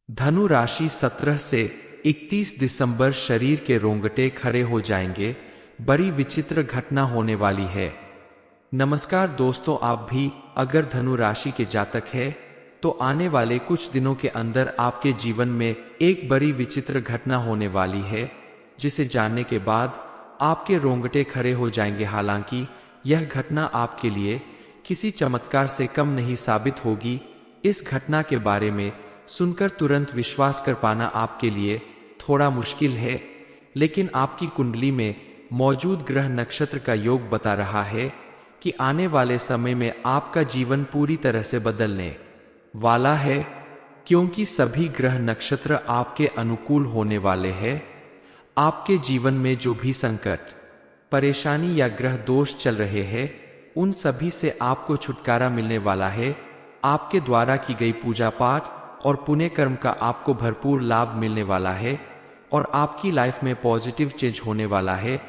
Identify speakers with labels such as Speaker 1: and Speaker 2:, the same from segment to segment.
Speaker 1: धनु राशि 17 से 31 दिसंबर शरीर के रोंगटे खड़े हो जाएंगे। बड़ी विचित्र घटना होने वाली है। नमस्कार दोस्तों, आप भी अगर धनु राशि के जातक है तो आने वाले कुछ दिनों के अंदर आपके जीवन में एक बड़ी विचित्र घटना होने वाली है, जिसे जानने के बाद आपके रोंगटे खड़े हो जाएंगे। हालांकि यह घटना आपके लिए किसी चमत्कार से कम नहीं साबित होगी। इस घटना के बारे में सुनकर तुरंत विश्वास कर पाना आपके लिए थोड़ा मुश्किल है, लेकिन आपकी कुंडली में मौजूद ग्रह नक्षत्र का योग बता रहा है कि आने वाले समय में आपका जीवन पूरी तरह से बदलने वाला है, क्योंकि सभी ग्रह नक्षत्र आपके अनुकूल होने वाले हैं। आपके जीवन में जो भी संकट, परेशानी या ग्रह दोष चल रहे हैं, उन सभी से आपको छुटकारा मिलने वाला है। आपके द्वारा की गई पूजा पाठ और पुण्य कर्म का आपको भरपूर लाभ मिलने वाला है और आपकी लाइफ में पॉजिटिव चेंज होने वाला है।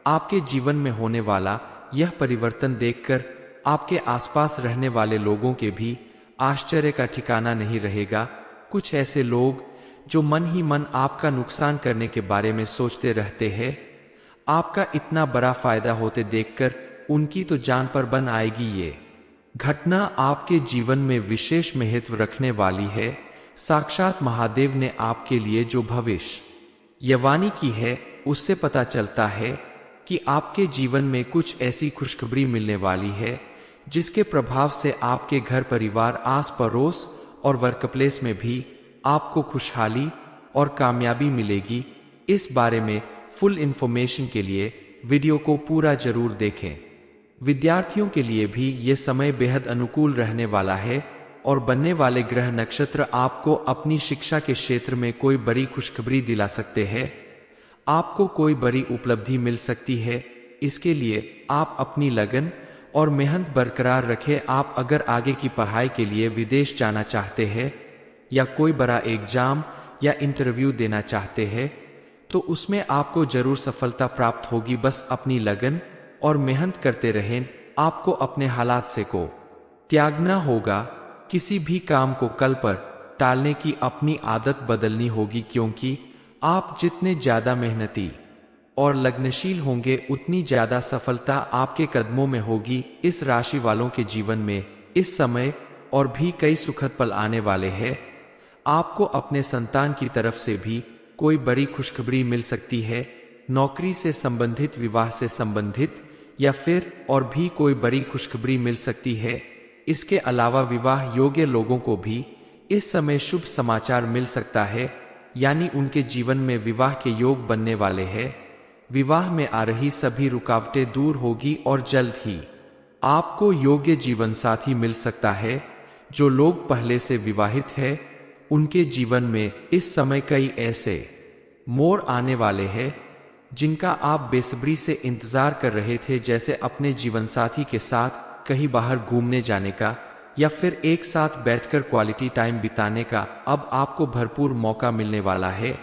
Speaker 1: आपके जीवन में होने वाला यह परिवर्तन देखकर आपके आसपास रहने वाले लोगों के भी आश्चर्य का ठिकाना नहीं रहेगा। कुछ ऐसे लोग जो मन ही मन आपका नुकसान करने के बारे में सोचते रहते हैं, आपका इतना बड़ा फायदा होते देखकर उनकी तो जान पर बन आएगी। ये घटना आपके जीवन में विशेष महत्व रखने वाली है। साक्षात महादेव ने आपके लिए जो भविष्यवाणी की है, उससे पता चलता है कि आपके जीवन में कुछ ऐसी खुशखबरी मिलने वाली है जिसके प्रभाव से आपके घर परिवार, आस पड़ोस और वर्कप्लेस में भी आपको खुशहाली और कामयाबी मिलेगी। इस बारे में फुल इंफॉर्मेशन के लिए वीडियो को पूरा जरूर देखें। विद्यार्थियों के लिए भी ये समय बेहद अनुकूल रहने वाला है और बनने वाले ग्रह नक्षत्र आपको अपनी शिक्षा के क्षेत्र में कोई बड़ी खुशखबरी दिला सकते हैं। आपको कोई बड़ी उपलब्धि मिल सकती है। इसके लिए आप अपनी लगन और मेहनत बरकरार रखें। आप अगर आगे की पढ़ाई के लिए विदेश जाना चाहते हैं या कोई बड़ा एग्जाम या इंटरव्यू देना चाहते हैं, तो उसमें आपको जरूर सफलता प्राप्त होगी। बस अपनी लगन और मेहनत करते रहें। आपको अपने हालात से को त्यागना होगा। किसी भी काम को कल पर टालने की अपनी आदत बदलनी होगी, क्योंकि आप जितने ज्यादा मेहनती और लगनशील होंगे, उतनी ज्यादा सफलता आपके कदमों में होगी। इस राशि वालों के जीवन में इस समय और भी कई सुखद पल आने वाले हैं। आपको अपने संतान की तरफ से भी कोई बड़ी खुशखबरी मिल सकती है। नौकरी से संबंधित, विवाह से संबंधित या फिर और भी कोई बड़ी खुशखबरी मिल सकती है। इसके अलावा विवाह योग्य लोगों को भी इस समय शुभ समाचार मिल सकता है, यानी उनके जीवन में विवाह के योग बनने वाले हैं। विवाह में आ रही सभी रुकावटें दूर होगी और जल्द ही आपको योग्य जीवन साथी मिल सकता है। जो लोग पहले से विवाहित हैं, उनके जीवन में इस समय कई ऐसे मोड़ आने वाले हैं जिनका आप बेसब्री से इंतजार कर रहे थे, जैसे अपने जीवन साथी के साथ कहीं बाहर घूमने जाने का या फिर एक साथ बैठकर क्वालिटी टाइम बिताने का। अब आपको भरपूर मौका मिलने वाला है।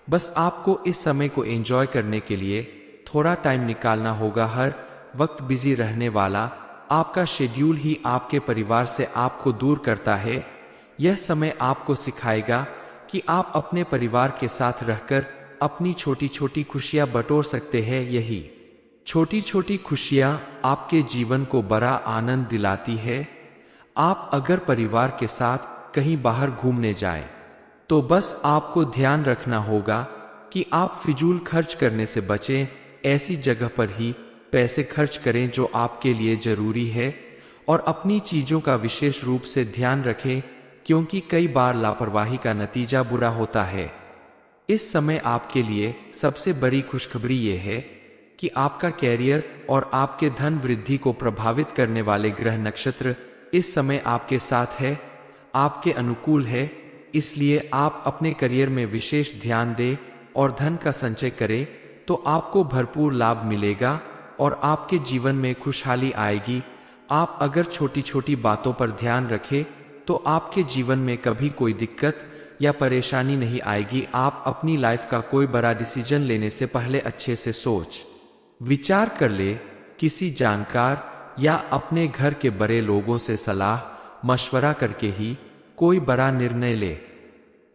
Speaker 1: बस आपको इस समय को एंजॉय करने के लिए थोड़ा टाइम निकालना होगा। हर वक्त बिजी रहने वाला आपका शेड्यूल ही आपके परिवार से आपको दूर करता है। यह समय आपको सिखाएगा कि आप अपने परिवार के साथ रहकर अपनी छोटी छोटी खुशियां बटोर सकते हैं। यही छोटी छोटी खुशियां आपके जीवन को बड़ा आनंद दिलाती है। आप अगर परिवार के साथ कहीं बाहर घूमने जाएं, तो बस आपको ध्यान रखना होगा कि आप फिजूल खर्च करने से बचें। ऐसी जगह पर ही पैसे खर्च करें जो आपके लिए जरूरी है और अपनी चीजों का विशेष रूप से ध्यान रखें, क्योंकि कई बार लापरवाही का नतीजा बुरा होता है। इस समय आपके लिए सबसे बड़ी खुशखबरी यह है कि आपका कैरियर और आपके धन वृद्धि को प्रभावित करने वाले ग्रह नक्षत्र इस समय आपके साथ है, आपके अनुकूल है। इसलिए आप अपने करियर में विशेष ध्यान दें और धन का संचय करें, तो आपको भरपूर लाभ मिलेगा और आपके जीवन में खुशहाली आएगी। आप अगर छोटी छोटी बातों पर ध्यान रखें, तो आपके जीवन में कभी कोई दिक्कत या परेशानी नहीं आएगी। आप अपनी लाइफ का कोई बड़ा डिसीजन लेने से पहले अच्छे से सोच विचार कर ले। किसी जानकार या अपने घर के बड़े लोगों से सलाह मशवरा करके ही कोई बड़ा निर्णय ले।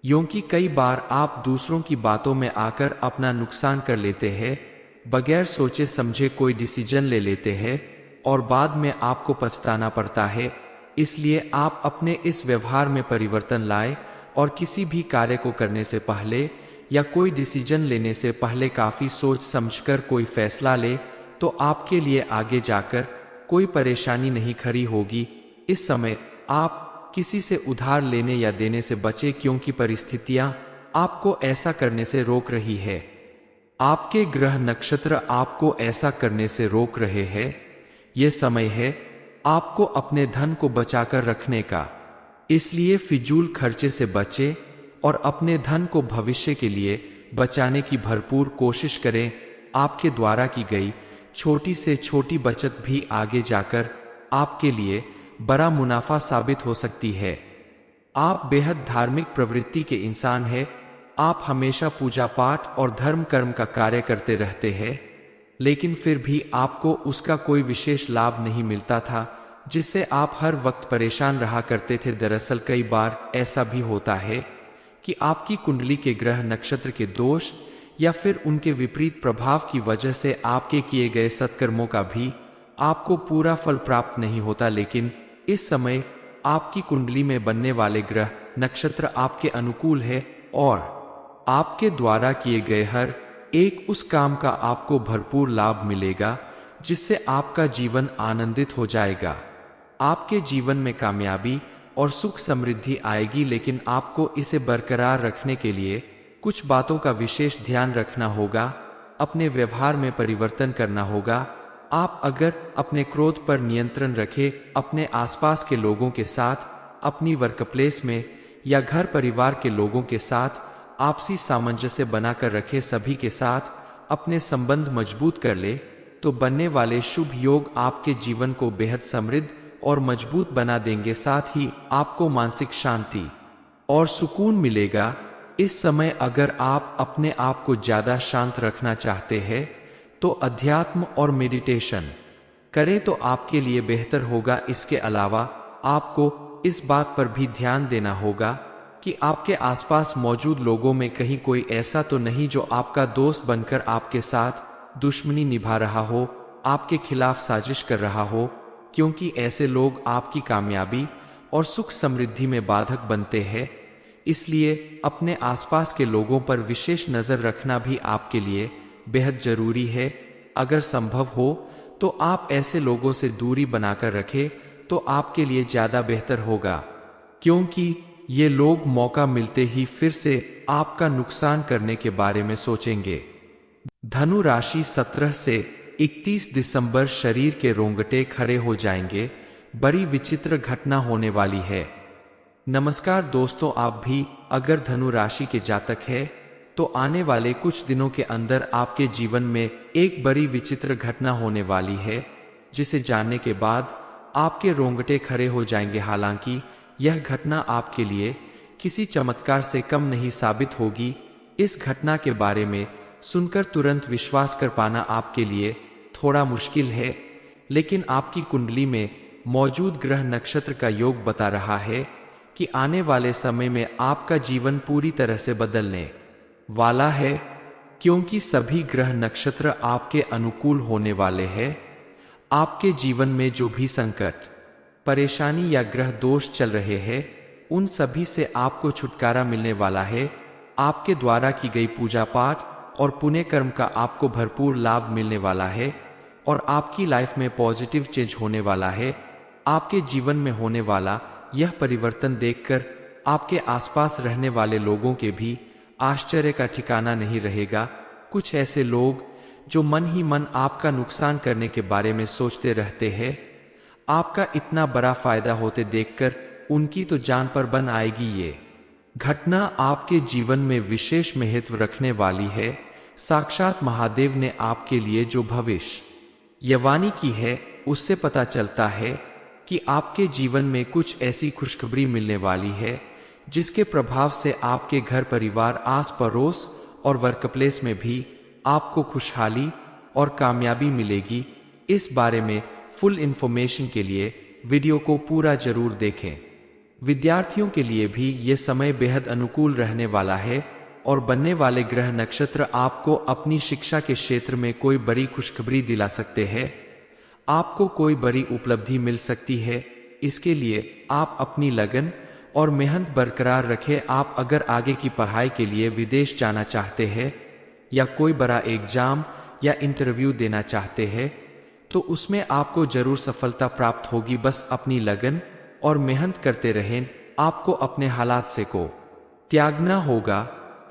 Speaker 1: क्योंकि कई बार आप दूसरों की बातों में आकर अपना नुकसान कर लेते हैं, बगैर सोचे समझे कोई डिसीजन ले लेते हैं और बाद में आपको पछताना पड़ता है। इसलिए आप अपने इस व्यवहार में परिवर्तन लाएं और किसी भी कार्य को करने से पहले या कोई डिसीजन लेने से पहले काफी सोच समझकर कोई फैसला ले, तो आपके लिए आगे जाकर कोई परेशानी नहीं खड़ी होगी। इस समय आप किसी से उधार लेने या देने से बचे, क्योंकि परिस्थितियां आपको ऐसा करने से रोक रही है। आपके ग्रह नक्षत्र आपको ऐसा करने से रोक रहे हैं। यह समय है आपको अपने धन को बचाकर रखने का। इसलिए फिजूल खर्चे से बचें और अपने धन को भविष्य के लिए बचाने की भरपूर कोशिश करें। आपके द्वारा की गई छोटी से छोटी बचत भी आगे जाकर आपके लिए बड़ा मुनाफा साबित हो सकती है। आप बेहद धार्मिक प्रवृत्ति के इंसान हैं। आप हमेशा पूजा पाठ और धर्म कर्म का कार्य करते रहते हैं, लेकिन फिर भी आपको उसका कोई विशेष लाभ नहीं मिलता था, जिससे आप हर वक्त परेशान रहा करते थे। दरअसल कई बार ऐसा भी होता है कि आपकी कुंडली के ग्रह नक्षत्र के दोष या फिर उनके विपरीत प्रभाव की वजह से आपके किए गए सत्कर्मों का भी आपको पूरा फल प्राप्त नहीं होता। लेकिन इस समय आपकी कुंडली में बनने वाले ग्रह नक्षत्र आपके अनुकूल है और आपके द्वारा किए गए हर एक उस काम का आपको भरपूर लाभ मिलेगा, जिससे आपका जीवन आनंदित हो जाएगा। आपके जीवन में कामयाबी और सुख समृद्धि आएगी, लेकिन आपको इसे बरकरार रखने के लिए कुछ बातों का विशेष ध्यान रखना होगा। अपने व्यवहार में परिवर्तन करना होगा। आप अगर अपने क्रोध पर नियंत्रण रखें, अपने आसपास के लोगों के साथ, अपनी वर्कप्लेस में या घर परिवार के लोगों के साथ आपसी सामंजस्य बनाकर रखें, सभी के साथ अपने संबंध मजबूत कर ले, तो बनने वाले शुभ योग आपके जीवन को बेहद समृद्ध और मजबूत बना देंगे। साथ ही आपको मानसिक शांति और सुकून मिलेगा। इस समय अगर आप अपने आप को ज्यादा शांत रखना चाहते हैं तो अध्यात्म और मेडिटेशन करें तो आपके लिए बेहतर होगा। इसके अलावा आपको इस बात पर भी ध्यान देना होगा कि आपके आसपास मौजूद लोगों में कहीं कोई ऐसा तो नहीं जो आपका दोस्त बनकर आपके साथ दुश्मनी निभा रहा हो, आपके खिलाफ साजिश कर रहा हो, क्योंकि ऐसे लोग आपकी कामयाबी और सुख समृद्धि में बाधक बनते हैं। इसलिए अपने आसपास के लोगों पर विशेष नजर रखना भी आपके लिए बेहद जरूरी है। अगर संभव हो तो आप ऐसे लोगों से दूरी बनाकर रखें तो आपके लिए ज्यादा बेहतर होगा, क्योंकि ये लोग मौका मिलते ही फिर से आपका नुकसान करने के बारे में सोचेंगे। धनु राशि 17 से 31 दिसंबर शरीर के रोंगटे खड़े हो जाएंगे। बड़ी विचित्र घटना होने वाली है। नमस्कार दोस्तों, आप भी अगर धनु राशि के जातक है तो आने वाले कुछ दिनों के अंदर आपके जीवन में एक बड़ी विचित्र घटना होने वाली है, जिसे जानने के बाद आपके रोंगटे खड़े हो जाएंगे। हालांकि यह घटना आपके लिए किसी चमत्कार से कम नहीं साबित होगी। इस घटना के बारे में सुनकर तुरंत विश्वास कर पाना आपके लिए थोड़ा मुश्किल है, लेकिन आपकी कुंडली में मौजूद ग्रह नक्षत्र का योग बता रहा है कि आने वाले समय में आपका जीवन पूरी तरह से बदलने वाला है, क्योंकि सभी ग्रह नक्षत्र आपके अनुकूल होने वाले हैं। आपके जीवन में जो भी संकट, परेशानी या ग्रह दोष चल रहे हैं, उन सभी से आपको छुटकारा मिलने वाला है। आपके द्वारा की गई पूजा पाठ और पुण्य कर्म का आपको भरपूर लाभ मिलने वाला है और आपकी लाइफ में पॉजिटिव चेंज होने वाला है। आपके जीवन में होने वाला यह परिवर्तन देखकर आपके आसपास रहने वाले लोगों के भी आश्चर्य का ठिकाना नहीं रहेगा। कुछ ऐसे लोग जो मन ही मन आपका नुकसान करने के बारे में सोचते रहते हैं, आपका इतना बड़ा फायदा होते देखकर उनकी तो जान पर बन आएगी। ये घटना आपके जीवन में विशेष महत्व रखने वाली है। साक्षात महादेव ने आपके लिए जो भविष्यवाणी की है, उससे पता चलता है कि आपके जीवन में कुछ ऐसी खुशखबरी मिलने वाली है जिसके प्रभाव से आपके घर परिवार, आस पड़ोस और वर्कप्लेस में भी आपको खुशहाली और कामयाबी मिलेगी। इस बारे में फुल इंफॉर्मेशन के लिए वीडियो को पूरा जरूर देखें। विद्यार्थियों के लिए भी ये समय बेहद अनुकूल रहने वाला है और बनने वाले ग्रह नक्षत्र आपको अपनी शिक्षा के क्षेत्र में कोई बड़ी खुशखबरी दिला सकते हैं। आपको कोई बड़ी उपलब्धि मिल सकती है। इसके लिए आप अपनी लगन और मेहनत बरकरार रखें। आप अगर आगे की पढ़ाई के लिए विदेश जाना चाहते हैं या कोई बड़ा एग्जाम या इंटरव्यू देना चाहते हैं तो उसमें आपको जरूर सफलता प्राप्त होगी। बस अपनी लगन और मेहनत करते रहें। आपको अपने हालात से को त्यागना होगा।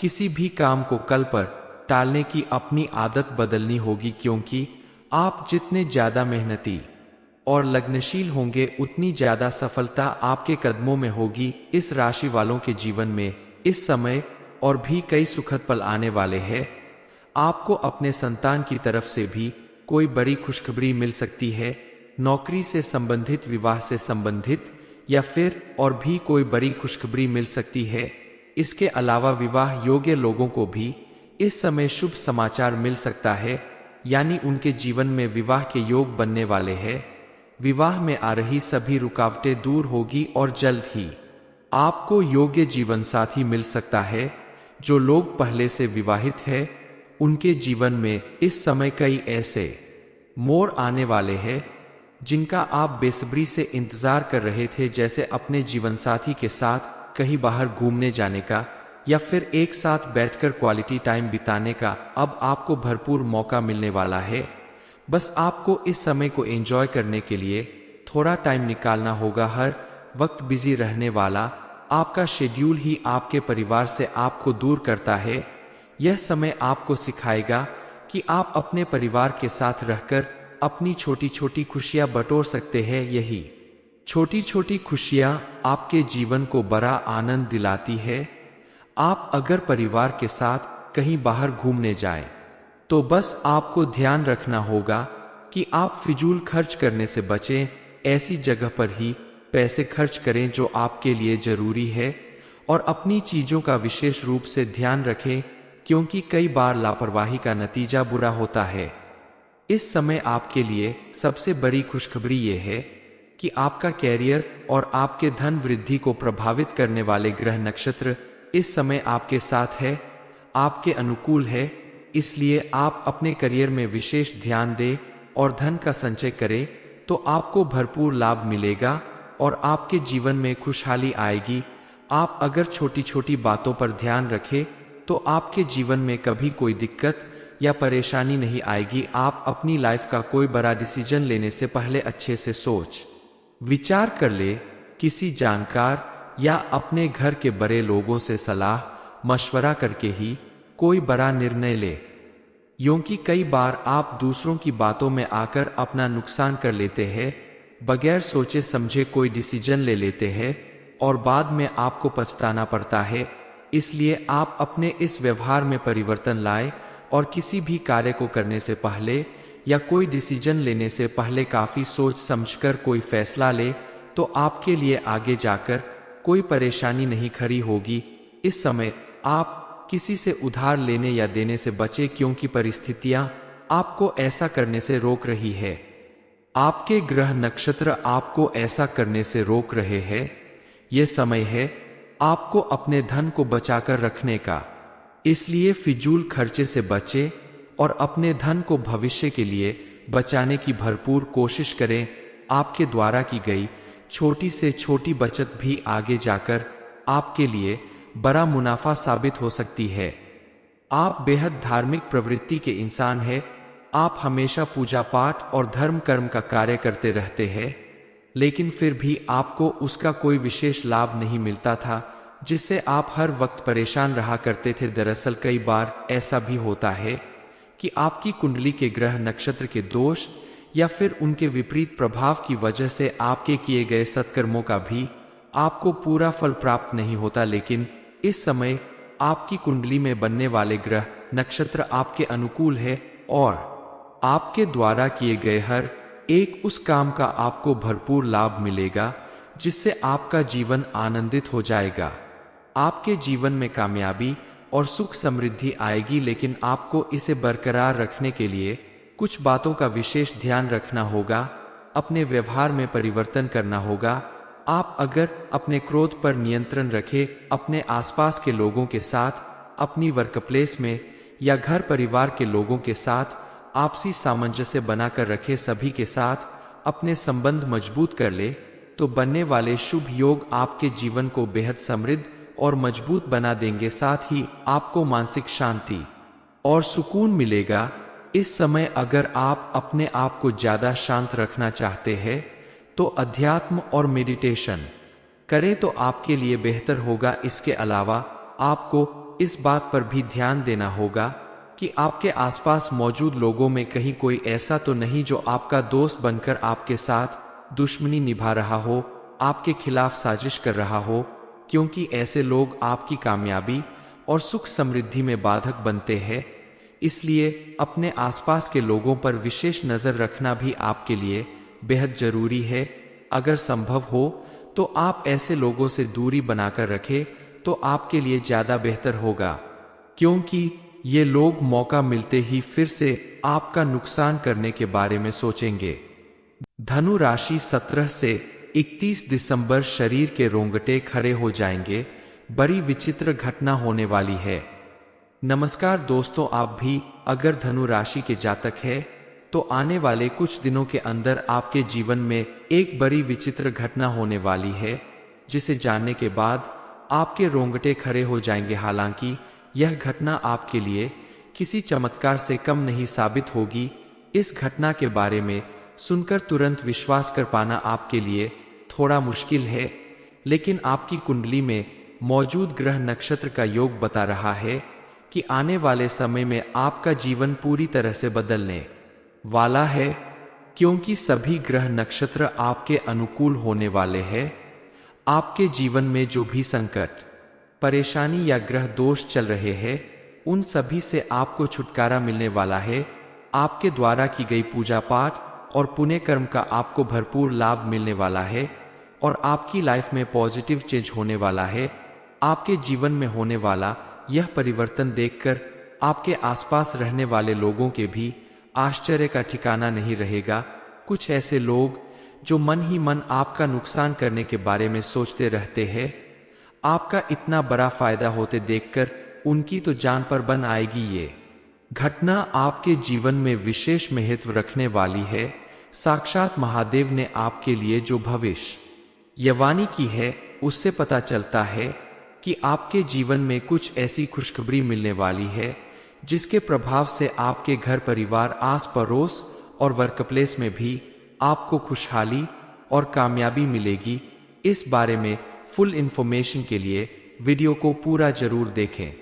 Speaker 1: किसी भी काम को कल पर टालने की अपनी आदत बदलनी होगी, क्योंकि आप जितने ज्यादा मेहनती और लगनशील होंगे उतनी ज्यादा सफलता आपके कदमों में होगी। इस राशि वालों के जीवन में इस समय और भी कई सुखद पल आने वाले हैं। आपको अपने संतान की तरफ से भी कोई बड़ी खुशखबरी मिल सकती है। नौकरी से संबंधित, विवाह से संबंधित या फिर और भी कोई बड़ी खुशखबरी मिल सकती है। इसके अलावा विवाह योग्य लोगों को भी इस समय शुभ समाचार मिल सकता है, यानी उनके जीवन में विवाह के योग बनने वाले हैं। विवाह में आ रही सभी रुकावटें दूर होगी और जल्द ही आपको योग्य जीवन साथी मिल सकता है। जो लोग पहले से विवाहित हैं उनके जीवन में इस समय कई ऐसे मोड़ आने वाले हैं जिनका आप बेसब्री से इंतजार कर रहे थे, जैसे अपने जीवन साथी के साथ कहीं बाहर घूमने जाने का या फिर एक साथ बैठकर क्वालिटी टाइम बिताने का। अब आपको भरपूर मौका मिलने वाला है। बस आपको इस समय को एंजॉय करने के लिए थोड़ा टाइम निकालना होगा। हर वक्त बिजी रहने वाला आपका शेड्यूल ही आपके परिवार से आपको दूर करता है। यह समय आपको सिखाएगा कि आप अपने परिवार के साथ रहकर अपनी छोटी छोटी खुशियां बटोर सकते हैं। यही छोटी छोटी खुशियां आपके जीवन को बड़ा आनंद दिलाती है। आप अगर परिवार के साथ कहीं बाहर घूमने जाएं तो बस आपको ध्यान रखना होगा कि आप फिजूल खर्च करने से बचें। ऐसी जगह पर ही पैसे खर्च करें जो आपके लिए जरूरी है और अपनी चीजों का विशेष रूप से ध्यान रखें, क्योंकि कई बार लापरवाही का नतीजा बुरा होता है। इस समय आपके लिए सबसे बड़ी खुशखबरी यह है कि आपका कैरियर और आपके धन वृद्धि को प्रभावित करने वाले ग्रह नक्षत्र इस समय आपके साथ है, आपके अनुकूल है। इसलिए आप अपने करियर में विशेष ध्यान दें और धन का संचय करें तो आपको भरपूर लाभ मिलेगा और आपके जीवन में खुशहाली आएगी। आप अगर छोटी छोटी बातों पर ध्यान रखें तो आपके जीवन में कभी कोई दिक्कत या परेशानी नहीं आएगी। आप अपनी लाइफ का कोई बड़ा डिसीजन लेने से पहले अच्छे से सोच विचार कर ले। किसी जानकार या अपने घर के बड़े लोगों से सलाह मशवरा करके ही कोई बड़ा निर्णय ले, क्योंकि कई बार आप दूसरों की बातों में आकर अपना नुकसान कर लेते हैं। बगैर सोचे समझे कोई डिसीजन ले लेते हैं और बाद में आपको पछताना पड़ता है। इसलिए आप अपने इस व्यवहार में परिवर्तन लाएं और किसी भी कार्य को करने से पहले या कोई डिसीजन लेने से पहले काफी सोच समझकर कोई फैसला ले, तो आपके लिए आगे जाकर कोई परेशानी नहीं खड़ी होगी। इस समय आप किसी से उधार लेने या देने से बचें, क्योंकि परिस्थितियां आपको ऐसा करने से रोक रही है। आपके ग्रह नक्षत्र आपको ऐसा करने से रोक रहे हैं। यह समय है आपको अपने धन को बचाकर रखने का। इसलिए फिजूल खर्चे से बचें और अपने धन को भविष्य के लिए बचाने की भरपूर कोशिश करें। आपके द्वारा की गई छोटी से छोटी बचत भी आगे जाकर आपके लिए बड़ा मुनाफा साबित हो सकती है। आप बेहद धार्मिक प्रवृत्ति के इंसान हैं। आप हमेशा पूजा पाठ और धर्म कर्म का कार्य करते रहते हैं, लेकिन फिर भी आपको उसका कोई विशेष लाभ नहीं मिलता था, जिससे आप हर वक्त परेशान रहा करते थे। दरअसल कई बार ऐसा भी होता है कि आपकी कुंडली के ग्रह नक्षत्र के दोष या फिर उनके विपरीत प्रभाव की वजह से आपके किए गए सत्कर्मों का भी आपको पूरा फल प्राप्त नहीं होता। लेकिन इस समय आपकी कुंडली में बनने वाले ग्रह नक्षत्र आपके अनुकूल है और आपके द्वारा किए गए हर एक उस काम का आपको भरपूर लाभ मिलेगा, जिससे आपका जीवन आनंदित हो जाएगा। आपके जीवन में कामयाबी और सुख समृद्धि आएगी, लेकिन आपको इसे बरकरार रखने के लिए कुछ बातों का विशेष ध्यान रखना होगा। अपने व्यवहार में परिवर्तन करना होगा। आप अगर अपने क्रोध पर नियंत्रण रखें, अपने आसपास के लोगों के साथ, अपनी वर्कप्लेस में या घर परिवार के लोगों के साथ आपसी सामंजस्य बनाकर रखें, सभी के साथ अपने संबंध मजबूत कर ले, तो बनने वाले शुभ योग आपके जीवन को बेहद समृद्ध और मजबूत बना देंगे। साथ ही आपको मानसिक शांति और सुकून मिलेगा। इस समय अगर आप अपने आप को ज्यादा शांत रखना चाहते हैं तो अध्यात्म और मेडिटेशन करें तो आपके लिए बेहतर होगा। इसके अलावा आपको इस बात पर भी ध्यान देना होगा कि आपके आसपास मौजूद लोगों में कहीं कोई ऐसा तो नहीं जो आपका दोस्त बनकर आपके साथ दुश्मनी निभा रहा हो, आपके खिलाफ साजिश कर रहा हो, क्योंकि ऐसे लोग आपकी कामयाबी और सुख समृद्धि में बाधक बनते हैं। इसलिए अपने आसपास के लोगों पर विशेष नजर रखना भी आपके लिए बेहद जरूरी है। अगर संभव हो तो आप ऐसे लोगों से दूरी बनाकर रखें तो आपके लिए ज्यादा बेहतर होगा, क्योंकि ये लोग मौका मिलते ही फिर से आपका नुकसान करने के बारे में सोचेंगे। धनु राशि 17 से 31 दिसंबर शरीर के रोंगटे खड़े हो जाएंगे, बड़ी विचित्र घटना होने वाली है। नमस्कार दोस्तों, आप भी अगर धनु राशि के जातक है तो आने वाले कुछ दिनों के अंदर आपके जीवन में एक बड़ी विचित्र घटना होने वाली है, जिसे जानने के बाद आपके रोंगटे खड़े हो जाएंगे। हालांकि यह घटना आपके लिए किसी चमत्कार से कम नहीं साबित होगी। इस घटना के बारे में सुनकर तुरंत विश्वास कर पाना आपके लिए थोड़ा मुश्किल है, लेकिन आपकी कुंडली में मौजूद ग्रह नक्षत्र का योग बता रहा है कि आने वाले समय में आपका जीवन पूरी तरह से बदलने वाला है, क्योंकि सभी ग्रह नक्षत्र आपके अनुकूल होने वाले हैं। आपके जीवन में जो भी संकट, परेशानी या ग्रह दोष चल रहे हैं, उन सभी से आपको छुटकारा मिलने वाला है। आपके द्वारा की गई पूजा पाठ और पुण्य कर्म का आपको भरपूर लाभ मिलने वाला है और आपकी लाइफ में पॉजिटिव चेंज होने वाला है। आपके जीवन में होने वाला यह परिवर्तन देखकर आपके आसपास रहने वाले लोगों के भी आश्चर्य का ठिकाना नहीं रहेगा। कुछ ऐसे लोग जो मन ही मन आपका नुकसान करने के बारे में सोचते रहते हैं, आपका इतना बड़ा फायदा होते देखकर उनकी तो जान पर बन आएगी। ये घटना आपके जीवन में विशेष महत्व रखने वाली है। साक्षात महादेव ने आपके लिए जो भविष्यवाणी की है, उससे पता चलता है कि आपके जीवन में कुछ ऐसी खुशखबरी मिलने वाली है जिसके प्रभाव से आपके घर परिवार, आस पड़ोस और वर्कप्लेस में भी आपको खुशहाली और कामयाबी मिलेगी। इस बारे में फुल इंफॉर्मेशन के लिए वीडियो को पूरा जरूर देखें।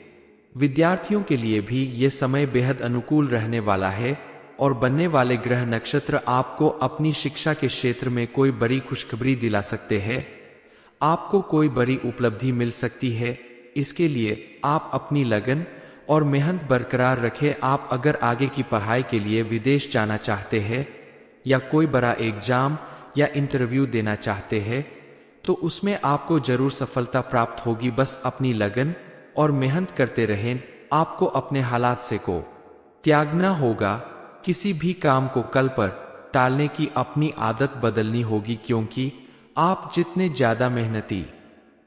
Speaker 1: विद्यार्थियों के लिए भी ये समय बेहद अनुकूल रहने वाला है और बनने वाले ग्रह नक्षत्र आपको अपनी शिक्षा के क्षेत्र में कोई बड़ी खुशखबरी दिला सकते हैं। आपको कोई बड़ी उपलब्धि मिल सकती है। इसके लिए आप अपनी लगन और मेहनत बरकरार रखें। आप अगर आगे की पढ़ाई के लिए विदेश जाना चाहते हैं या कोई बड़ा एग्जाम या इंटरव्यू देना चाहते हैं तो उसमें आपको जरूर सफलता प्राप्त होगी। बस अपनी लगन और मेहनत करते रहें। आपको अपने हालात से को त्यागना होगा। किसी भी काम को कल पर टालने की अपनी आदत बदलनी होगी, क्योंकि आप जितने ज्यादा मेहनती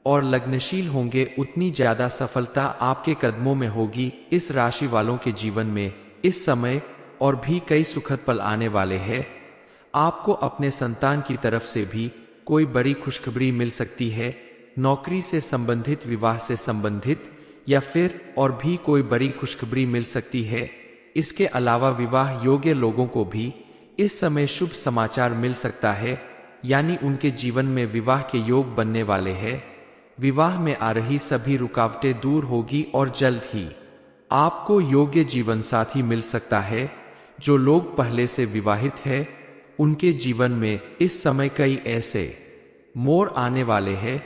Speaker 1: और लग्नशील होंगे उतनी ज्यादा सफलता आपके कदमों में होगी। इस राशि वालों के जीवन में इस समय और भी कई सुखद पल आने वाले हैं। आपको अपने संतान की तरफ से भी कोई बड़ी खुशखबरी मिल सकती है। नौकरी से संबंधित, विवाह से संबंधित या फिर और भी कोई बड़ी खुशखबरी मिल सकती है। इसके अलावा विवाह योग्य लोगों को भी इस समय शुभ समाचार मिल सकता है, यानी उनके जीवन में विवाह के योग बनने वाले हैं। विवाह में आ रही सभी रुकावटें दूर होगी और जल्द ही आपको योग्य जीवन साथी मिल सकता है। जो लोग पहले से विवाहित हैं, उनके जीवन में इस समय कई ऐसे मोड़ आने वाले हैं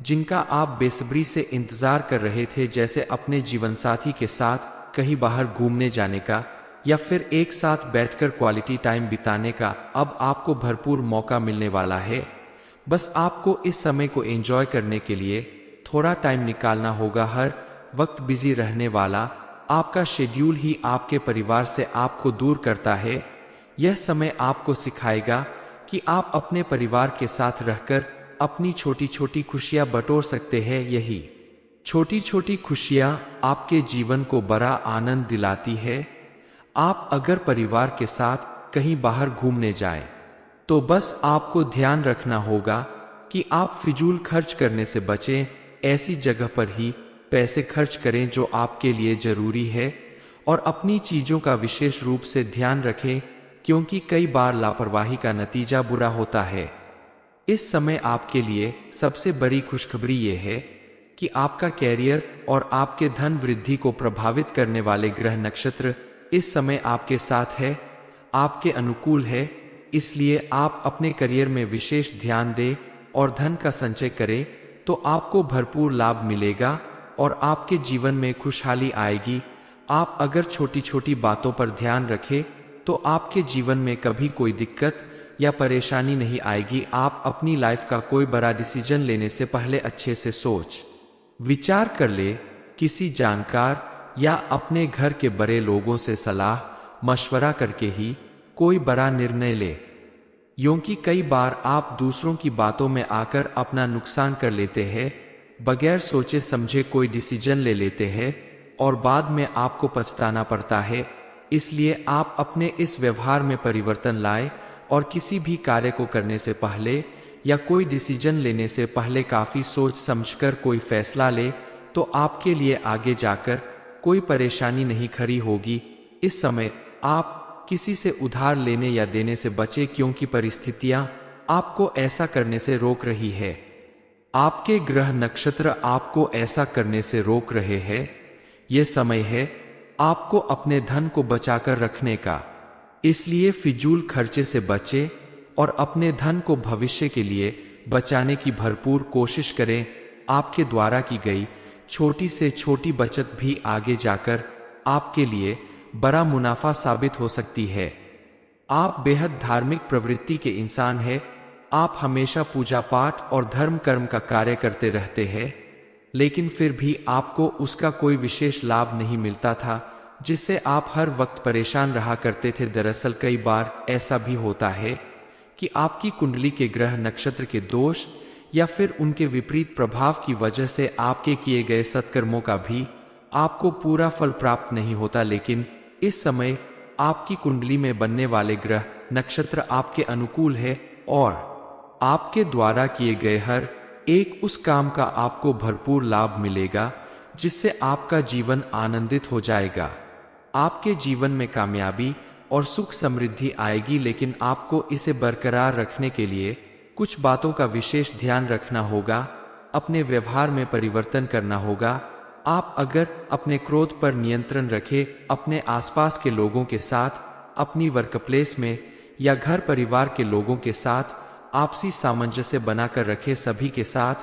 Speaker 1: जिनका आप बेसब्री से इंतजार कर रहे थे, जैसे अपने जीवन साथी के साथ कहीं बाहर घूमने जाने का या फिर एक साथ बैठकर क्वालिटी टाइम बिताने का। अब आपको भरपूर मौका मिलने वाला है। बस आपको इस समय को एंजॉय करने के लिए थोड़ा टाइम निकालना होगा। हर वक्त बिजी रहने वाला आपका शेड्यूल ही आपके परिवार से आपको दूर करता है। यह समय आपको सिखाएगा कि आप अपने परिवार के साथ रहकर अपनी छोटी छोटी खुशियां बटोर सकते हैं। यही छोटी छोटी खुशियां आपके जीवन को बड़ा आनंद दिलाती है। आप अगर परिवार के साथ कहीं बाहर घूमने जाएं, तो बस आपको ध्यान रखना होगा कि आप फिजूल खर्च करने से बचें। ऐसी जगह पर ही पैसे खर्च करें जो आपके लिए जरूरी है, और अपनी चीजों का विशेष रूप से ध्यान रखें, क्योंकि कई बार लापरवाही का नतीजा बुरा होता है। इस समय आपके लिए सबसे बड़ी खुशखबरी यह है कि आपका कैरियर और आपके धन वृद्धि को प्रभावित करने वाले ग्रह नक्षत्र इस समय आपके साथ है, आपके अनुकूल है। इसलिए आप अपने करियर में विशेष ध्यान दें और धन का संचय करें, तो आपको भरपूर लाभ मिलेगा और आपके जीवन में खुशहाली आएगी। आप अगर छोटी छोटी बातों पर ध्यान रखें, तो आपके जीवन में कभी कोई दिक्कत या परेशानी नहीं आएगी। आप अपनी लाइफ का कोई बड़ा डिसीजन लेने से पहले अच्छे से सोच विचार कर ले, किसी जानकार या अपने घर के बड़े लोगों से सलाह मशवरा करके ही कोई बड़ा निर्णय ले, क्योंकि कई बार आप दूसरों की बातों में आकर अपना नुकसान कर लेते हैं। बगैर सोचे समझे कोई डिसीजन ले लेते हैं और बाद में आपको पछताना पड़ता है। इसलिए आप अपने इस व्यवहार में परिवर्तन लाएं और किसी भी कार्य को करने से पहले या कोई डिसीजन लेने से पहले काफी सोच समझकर कोई फैसला ले, तो आपके लिए आगे जाकर कोई परेशानी नहीं खड़ी होगी। इस समय आप किसी से उधार लेने या देने से बचें, क्योंकि परिस्थितियां आपको ऐसा करने से रोक रही है। आपके ग्रह नक्षत्र आपको ऐसा करने से रोक रहे हैं। यह समय है आपको अपने धन को बचाकर रखने का। इसलिए फिजूल खर्चे से बचें और अपने धन को भविष्य के लिए बचाने की भरपूर कोशिश करें। आपके द्वारा की गई छोटी से छोटी बचत भी आगे जाकर आपके लिए बड़ा मुनाफा साबित हो सकती है। आप बेहद धार्मिक प्रवृत्ति के इंसान हैं। आप हमेशा पूजा पाठ और धर्म कर्म का कार्य करते रहते हैं, लेकिन फिर भी आपको उसका कोई विशेष लाभ नहीं मिलता था, जिससे आप हर वक्त परेशान रहा करते थे। दरअसल कई बार ऐसा भी होता है कि आपकी कुंडली के ग्रह नक्षत्र के दोष या फिर उनके विपरीत प्रभाव की वजह से आपके किए गए सत्कर्मों का भी आपको पूरा फल प्राप्त नहीं होता। लेकिन इस समय आपकी कुंडली में बनने वाले ग्रह नक्षत्र आपके अनुकूल है और आपके द्वारा किए गए हर एक उस काम का आपको भरपूर लाभ मिलेगा, जिससे आपका जीवन आनंदित हो जाएगा। आपके जीवन में कामयाबी और सुख समृद्धि आएगी, लेकिन आपको इसे बरकरार रखने के लिए कुछ बातों का विशेष ध्यान रखना होगा। अपने व्यवहार में परिवर्तन करना होगा। आप अगर अपने क्रोध पर नियंत्रण रखें, अपने आसपास के लोगों के साथ, अपनी वर्कप्लेस में या घर परिवार के लोगों के साथ आपसी सामंजस्य बनाकर रखें, सभी के साथ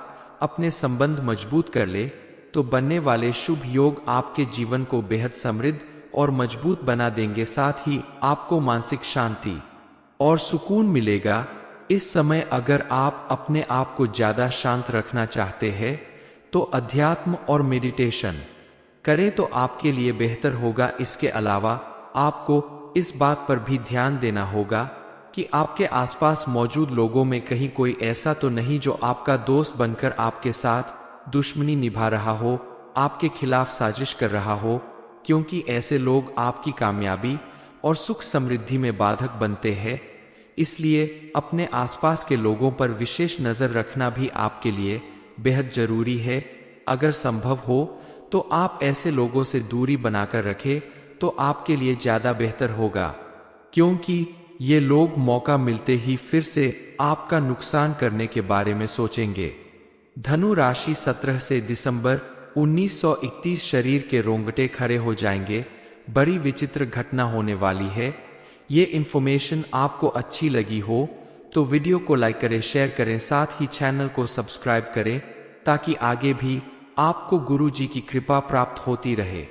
Speaker 1: अपने संबंध मजबूत कर ले, तो बनने वाले शुभ योग आपके जीवन को बेहद समृद्ध और मजबूत बना देंगे। साथ ही आपको मानसिक शांति और सुकून मिलेगा। इस समय अगर आप अपने आप को ज्यादा शांत रखना चाहते हैं, तो अध्यात्म और मेडिटेशन करें तो आपके लिए बेहतर होगा। इसके अलावा आपको इस बात पर भी ध्यान देना होगा कि आपके आसपास मौजूद लोगों में कहीं कोई ऐसा तो नहीं जो आपका दोस्त बनकर आपके साथ दुश्मनी निभा रहा हो, आपके खिलाफ साजिश कर रहा हो, क्योंकि ऐसे लोग आपकी कामयाबी और सुख समृद्धि में बाधक बनते हैं। इसलिए अपने आसपास के लोगों पर विशेष नजर रखना भी आपके लिए बेहद जरूरी है। अगर संभव हो तो आप ऐसे लोगों से दूरी बनाकर रखें, तो आपके लिए ज्यादा बेहतर होगा, क्योंकि ये लोग मौका मिलते ही फिर से आपका नुकसान करने के बारे में सोचेंगे। धनु राशि 17 से दिसंबर 1931 शरीर के रोंगटे खड़े हो जाएंगे। बड़ी विचित्र घटना होने वाली है। ये इन्फॉर्मेशन आपको अच्छी लगी हो तो वीडियो को लाइक करें, शेयर करें, साथ ही चैनल को सब्सक्राइब करें, ताकि आगे भी आपको गुरु जी की कृपा प्राप्त होती रहे।